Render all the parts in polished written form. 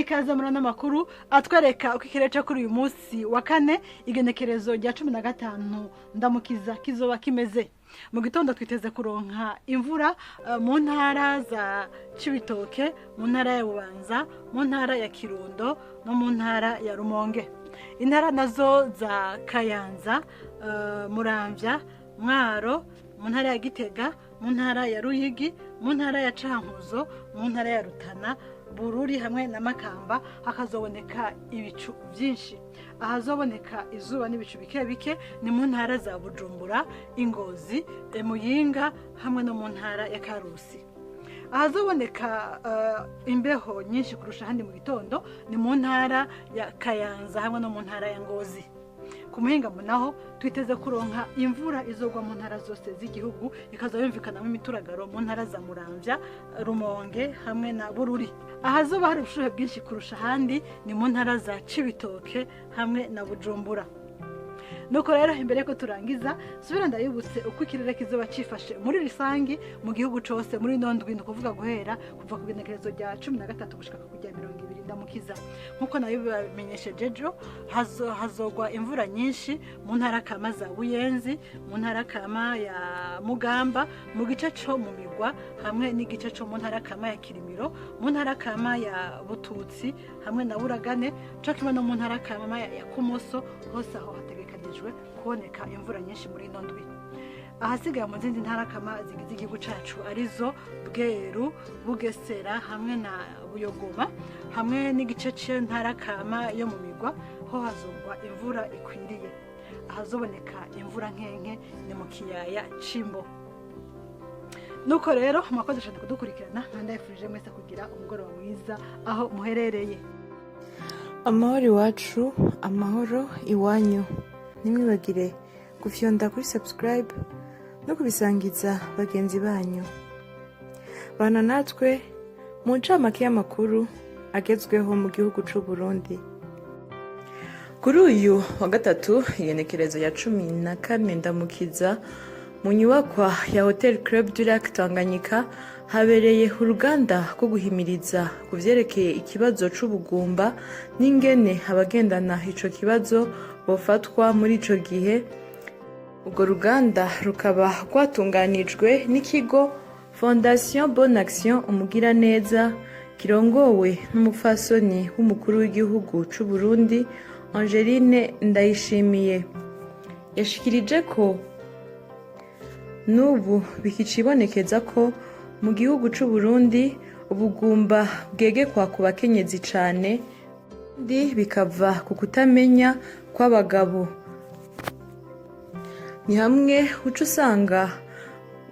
n'ikaze muri ano makuru atwereka uko ikirere cyo kuri uyu munsi wa kane igenekerezo rya 15 ndamukiza kizoba kimeze. Mu gitondo twiteze kuronka imvura mu ntara za Cibitoke, mu ntara ya Bubanza, mu ntara ya Kirundo no mu ntara ya Rumonge. Intara nazo za Kayanza, Muramvya, Mwaro, mu ntara ya Gitega, mu ntara ya Ruyigi, mu ntara ya Cankuzo, mu ntara ya Rutana, Bururi hamwe na Makamba hakazoboneka ibicu byinshi. Ahazoboneka izuba n'ibicu bike bike ni mu ntara za Bujumbura, Ingozi, Muyinga hamwe no mu ntara ya Karusi. Ahazoboneka imbeho nyinshi kurusha handi mu gitondo ni mu ntara ya Kayanza hamwe no mu ntara ya Ngozi. Ku muhingamo naho twiteze kuronka imvura izogwa mu ntara zose z'igihugu, ikazayumvikanamo imituragaro mu ntara za Muramvya, Rumonge hamwe na Bururi. Ahazoba hari ubushuhe bwinshi kurusha handi ni mu ntara za Cibitoke hamwe na Bujumbura. Nuko rero imbere ko turangiza subira ndayibutse uko ikirere kizoba cifashe muri risangi mu gihugu cose muri ndondwi kuvuga guhera kuva ku genekerezo rya 13 gushika ku rya 20 ndamukiza. Nkuko nayo bamenyesheje ejo hazogwa imvura nyinshi mu ntara kama za Buyenzi, mu ntara kama ya Mugamba, mu gice cyo mu Migwa hamwe n'igice cyo mu ntara kama ya Kirimiro, mu ntara kama ya Bututsi hamwe na Buragane, cyo kimwe no mu ntara kama ya Kumoso, hose aho hategekanijwe kuboneka imvura nyinshi muri ndondwi. Ahasigaye mu zindi ntara kama zigize igihugu cacu arizo Bweru, Bugesera hamwe na Buyogoma hamwe n'igice c'intara kama yo mu Migwa, ho hazogwa imvura ikwiriye. Ahazoboneka imvura nkenke ni mu kiyaya Cimbo. Nuko rero mwakoze cyane kudukurikirana, ndayifurije mwese kugira umugoroba mwiza aho muherereye. Amahoro iwacu, amahoro iwanyu. Nimwibagire gufyonda kuri subscribe no kubisangiza bagenzi banyu. Bana natwe mu ncamake y'amakuru agezweho mu gihugu c'u Burundi. Kuri uyu wa gatatu igenekerezo ya 14 ndamukiza mu nyubakwa ya Hotel Club du Lac Tanganyika habereye uruganda rwo guhimiriza ku vyerekeye ikibazo c'ubugumba n'ingene abagendana ico kibazo bofatwa muri ico gihe. Urwo ruganda rukaba rwatunganijwe n'ikigo Fondation Bonne Action umugira neza kirongowe n'umupfasoni w'umukuru w'igihugu c'u Burundi Angeline Ndayishimiye. Yashikirije ko nubu bikicibonekeza ko mu gihugu c'u Burundi ubugumba bwegekwa ku bakenyezi cane ndi bikava ku kutamenya kw'abagabo. Ni hamwe uca usanga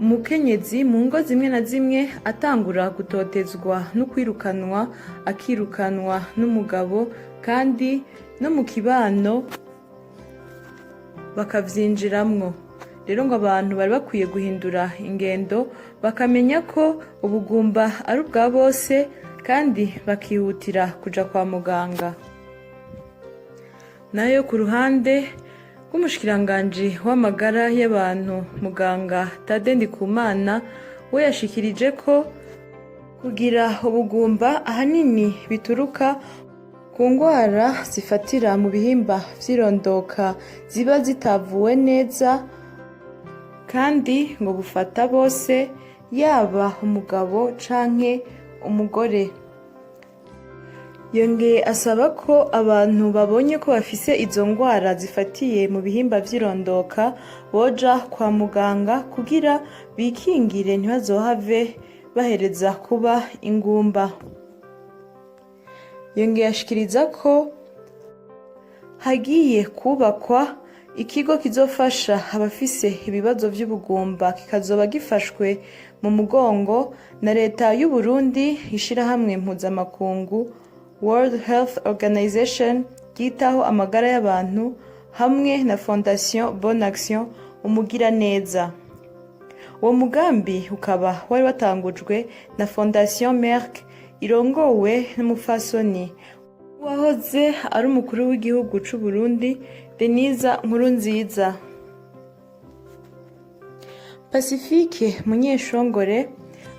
umukenyezi mu ngo zimwe na zimwe atangura gutotezwa no kwirukanwa, akirukanwa n'umugabo, kandi no mu kibano bakavyinjiramwo. Rero ngo abantu bari bakwiye guhindura ingendo bakamenya ko ubugumba ari ubwa bose kandi bakihutira kuja kwa muganga. Nayo ku ruhande rw'umushikiranganji w'amagara y'abantu muganga Tade Ndikumana we yashikirije ko kugira ubugumba ahanini bituruka ku ngwara zifatira mu bihimba vy'irondoka ziba zitavuwe neza, kandi ngo bufata bose yaba umugabo canke umugore. Yongeye asaba ko abantu babonye ko bafise izo ngwara zifatiye mu bihimba vy'irondoka boja kwa muganga kugira bikingire ntibazohave bahereza kuba ingumba. Yongeye ashikiriza ko hagiye kubakwa ikigo kizofasha abafise ibibazo vy'ubugumba, kikazoba gifashwe mu mugongo na leta y'u Burundi, ishirahamwe mpuzamakungu World Health Organization ryitaho amagara y'abantu hamwe na Fondation Bonne Action umugira neza. Uwo mugambi ukaba wari watangujwe na Fondation Merck irongowe n'umupfasoni wahoze ari umukuru w'igihugu c'u Burundi Denise Nkurunziza. Pacifique Munyeshongore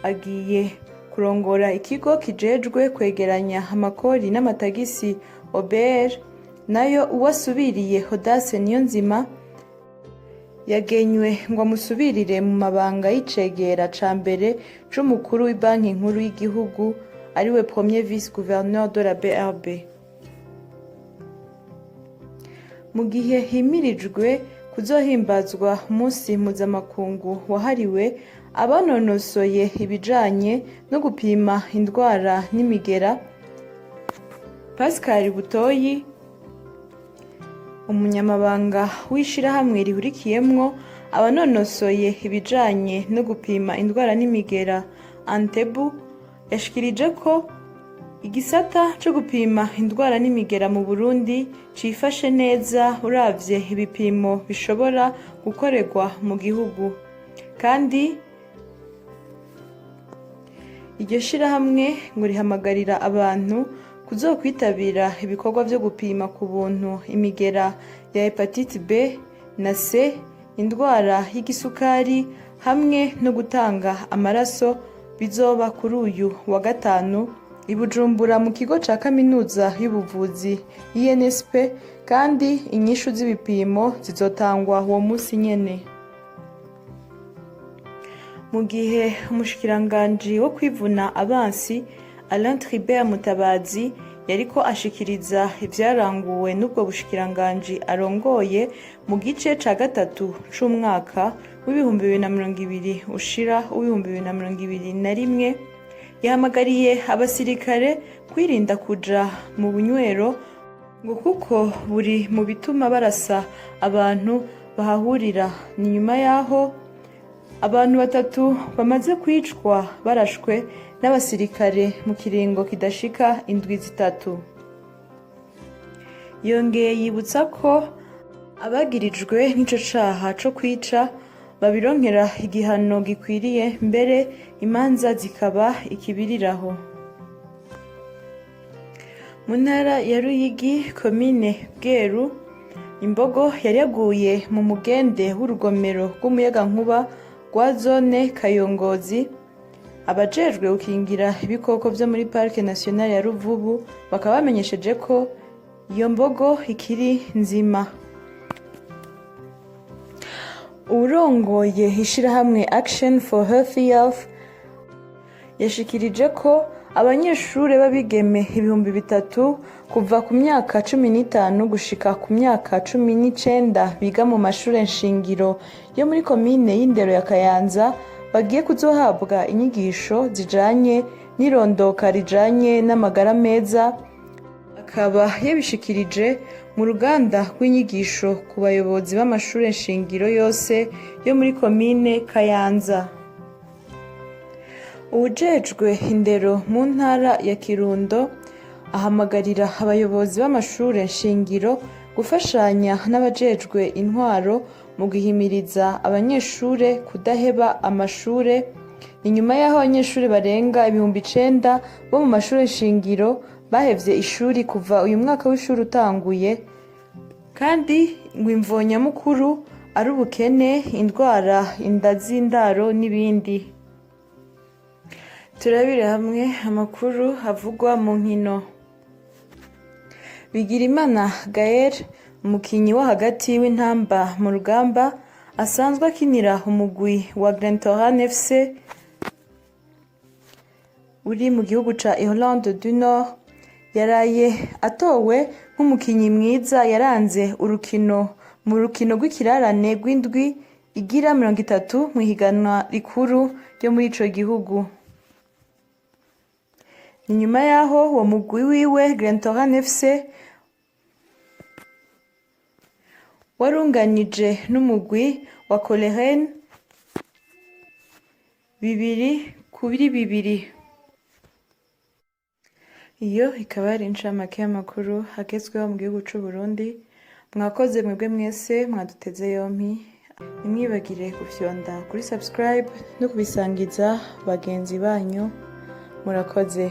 agiye kurongora ikigo kijejwe kwegeranya amakori n'amatagisi OBR, nayo uwasubiriye Audace Niyonzima yagenywe ngo amusubirire mu mabanga y'icegera ca mbere c'umukuru w'ibanki nkuru y'igihugu ariwe premier vice-gouverneur de la BRB. Mu gihe himirijwe kuzohimbazwa umunsi mpuzamakungu wahariwe abanonosoye ibijanye no gupima indwara n'imigera, Pascal Butoyi, umunyamabanga w'ishirahamwe rihurikiyemwo abanonosoye ibijanye no gupima indwara n'imigera Antebu, yashikirije ko igisata co gupima indwara n'imigera mu Burundi cifashe neza uravye ibipimo bishobora gukorerwa mu gihugu, kandi iryo shirahamwe ngo rihamagarira abantu kuzokwitabira ibikorwa vyo gupima ku buntu imigera ya hepatite B na C, indwara y'igisukari hamwe no gutanga amaraso, bizoba kuri uyu wa gatanu i Bujumbura mu kigo ca kaminuza y'ubuvuzi INSP, kandi inyishu z'ibipimo zizotangwa uwo musi nyene. Mu gihe umushikiranganji wo kwivuna abansi Alain Tribert Mutabazi yariko ashikiriza ivyaranguwe n'ubwo bushikiranganji arongoye mu gice ca gatatu c'umwaka w'ibihumbi 2020 ushira w'ibihumbi 2021, yahamagariye abasirikare kwirinda kuja mu bunywero ngo kuko buri mu bituma barasa abantu bahahurira. Ni nyuma yaho abantu 3 bamaze kwicwa barashwe n'abasirikare mu kiringo kidashika indwi 3. Yongeye yibutsa ko abagirijwe n'ico caha co kwica babironkera igihano gikwiriye, mbere imanza zikaba ikibiriraho. Mu ntara ya Ruyigi, komine Bweru, imbogo yari yaguye mu mugende w'urugomero rw'umuyagankuba rwa zone Kayongozi. Abajejwe gukingira ibikoko vyo muri Parike Nationale ya Ruvubu bakaba bamenyesheje ko iyo mbogo ikiri nzima. Urongoye ishirahamwe Action for Healthy Health yashikirije ko abanyeshure babigeme 3,000 kuva ku myaka 15 gushika ku myaka 19 biga mu mashure nshingiro yo muri komine y'Indero ya Kayanza bagiye kuzohabwa inyigisho zijanye n'irondoka rijanye n'amagara meza. Akaba yabishikirije mu ruganda rw'inyigisho ku bayobozi b'amashure nshingiro yose yo muri komine Kayanza. Uwujejwe indero mu ntara ya Kirundo ahamagarira abayobozi b'amashure nshingiro gufashanya n'abajejwe intwaro mu guhimiriza abanyeshure kudaheba amashure. Inyuma y'aho abanyeshure barenga 9,000 bo mu mashure nshingiro bahevye ishuri kuva uyu mwaka w'ishuri utanguye, kandi ngo imvo nyamukuru ari ubukene, indwara, inda z'indaro n'ibindi. Turabire hamwe amakuru havugwa mu nkino. Bigirimana Gaël, umukinyi wo hagati w'intamba mu rugamba asanzwe akinira umugwi wa Glentoran FC uri mu gihugu ca Irlande du Nord, yaraye atowe nk'umukinyi mwiza yaranze mu rukino rw'ikirarane rw'indwi igira 30 mu higanwa rikuru ryo muri ico gihugu. Inyuma yaho uwo mugwi wiwe Glentoran FC warunganije n'umugwi wa Coleraine 2-2. Iyo ikaba ari incamake y'amakuru hagezweho mu gihugu c'u Burundi. Mwakoze mwebwe mwese mwaduteze yompi. Nimwibagire gufyonda kuri subscribe no kubisangiza bagenzi banyu. Murakoze.